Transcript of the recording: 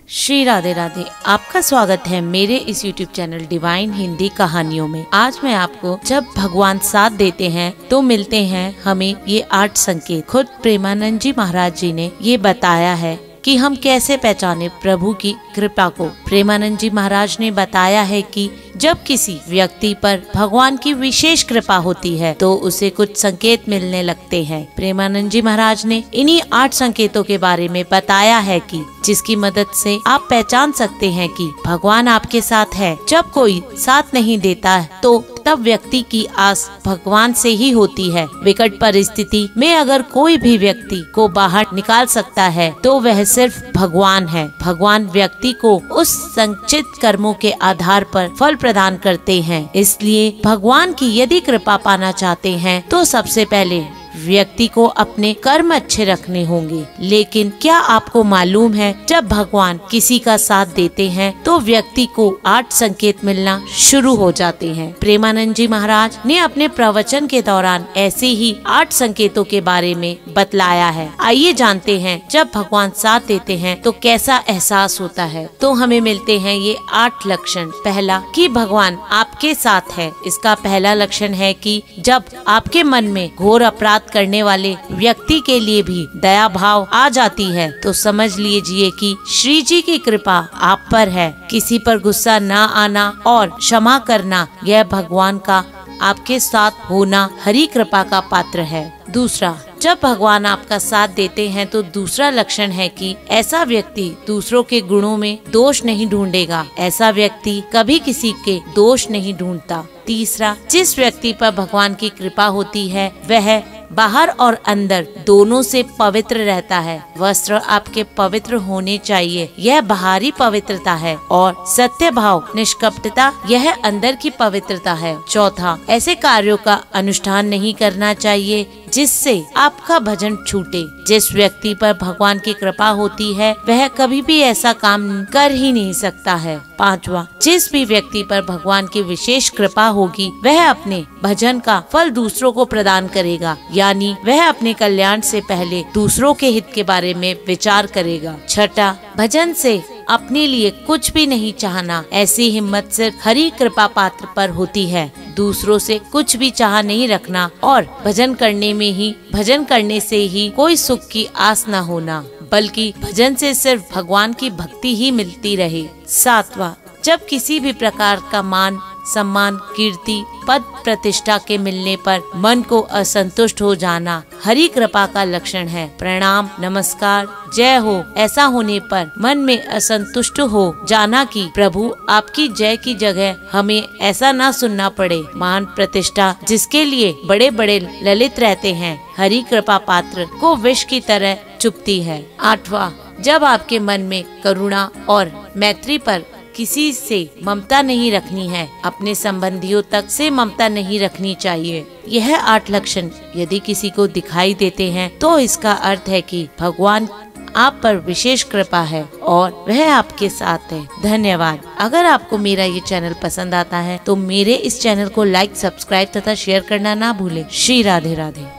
श्री राधे राधे। आपका स्वागत है मेरे इस YouTube चैनल डिवाइन हिंदी कहानियों में। आज मैं आपको जब भगवान साथ देते हैं तो मिलते हैं हमें ये 8 संकेत। खुद प्रेमानंद जी महाराज जी ने ये बताया है कि हम कैसे पहचाने प्रभु की कृपा को। प्रेमानंद जी महाराज ने बताया है कि जब किसी व्यक्ति पर भगवान की विशेष कृपा होती है तो उसे कुछ संकेत मिलने लगते हैं। प्रेमानंद जी महाराज ने इन्हीं 8 संकेतों के बारे में बताया है कि जिसकी मदद से आप पहचान सकते हैं कि भगवान आपके साथ है। जब कोई साथ नहीं देता है तो तब व्यक्ति की आस भगवान से ही होती है। विकट परिस्थिति में अगर कोई भी व्यक्ति को बाहर निकाल सकता है तो वह सिर्फ भगवान है। भगवान व्यक्ति को उस संचित कर्मों के आधार पर फल प्रदान करते हैं। इसलिए भगवान की यदि कृपा पाना चाहते हैं तो सबसे पहले व्यक्ति को अपने कर्म अच्छे रखने होंगे। लेकिन क्या आपको मालूम है जब भगवान किसी का साथ देते हैं तो व्यक्ति को 8 संकेत मिलना शुरू हो जाते हैं। प्रेमानंद जी महाराज ने अपने प्रवचन के दौरान ऐसे ही 8 संकेतों के बारे में बतलाया है। आइए जानते हैं जब भगवान साथ देते हैं तो कैसा एहसास होता है। तो हमें मिलते हैं ये 8 लक्षण। पहला, कि भगवान आपके साथ है। इसका पहला लक्षण है कि जब आपके मन में घोर अपराध करने वाले व्यक्ति के लिए भी दया भाव आ जाती है तो समझ लीजिए कि श्री जी की कृपा आप पर है। किसी पर गुस्सा न आना और क्षमा करना, यह भगवान का आपके साथ होना हरि कृपा का पात्र है। दूसरा, जब भगवान आपका साथ देते हैं तो दूसरा लक्षण है कि ऐसा व्यक्ति दूसरों के गुणों में दोष नहीं ढूंढेगा। ऐसा व्यक्ति कभी किसी के दोष नहीं ढूंढता। तीसरा, जिस व्यक्ति पर भगवान की कृपा होती है वह बाहर और अंदर दोनों से पवित्र रहता है। वस्त्र आपके पवित्र होने चाहिए, यह बाहरी पवित्रता है। और सत्य भाव निष्कपटता, यह अंदर की पवित्रता है। चौथा, ऐसे कार्यों का अनुष्ठान नहीं करना चाहिए जिससे आपका भजन छूटे। जिस व्यक्ति पर भगवान की कृपा होती है वह कभी भी ऐसा काम कर ही नहीं सकता है। पांचवा, जिस भी व्यक्ति पर भगवान की विशेष कृपा होगी वह अपने भजन का फल दूसरों को प्रदान करेगा, यानी वह अपने कल्याण से पहले दूसरों के हित के बारे में विचार करेगा। छठा, भजन से अपने लिए कुछ भी नहीं चाहना। ऐसी हिम्मत सिर्फ हरि कृपा पात्र पर होती है। दूसरों से कुछ भी चाह नहीं रखना और भजन करने से ही कोई सुख की आस न होना, बल्कि भजन से सिर्फ भगवान की भक्ति ही मिलती रहे। सातवां, जब किसी भी प्रकार का मान सम्मान कीर्ति पद प्रतिष्ठा के मिलने पर मन को असंतुष्ट हो जाना हरि कृपा का लक्षण है। प्रणाम नमस्कार जय हो, ऐसा होने पर मन में असंतुष्ट हो जाना कि प्रभु आपकी जय की जगह हमें ऐसा ना सुनना पड़े। मान प्रतिष्ठा जिसके लिए बड़े बड़े ललित रहते हैं हरि कृपा पात्र को विष की तरह चुभती है। 8वां, जब आपके मन में करुणा और मैत्री पर किसी से ममता नहीं रखनी है, अपने संबंधियों तक से ममता नहीं रखनी चाहिए। यह 8 लक्षण यदि किसी को दिखाई देते हैं तो इसका अर्थ है कि भगवान आप पर विशेष कृपा है और वह आपके साथ है। धन्यवाद। अगर आपको मेरा ये चैनल पसंद आता है तो मेरे इस चैनल को लाइक, सब्सक्राइब तथा शेयर करना ना भूलें। श्री राधे राधे।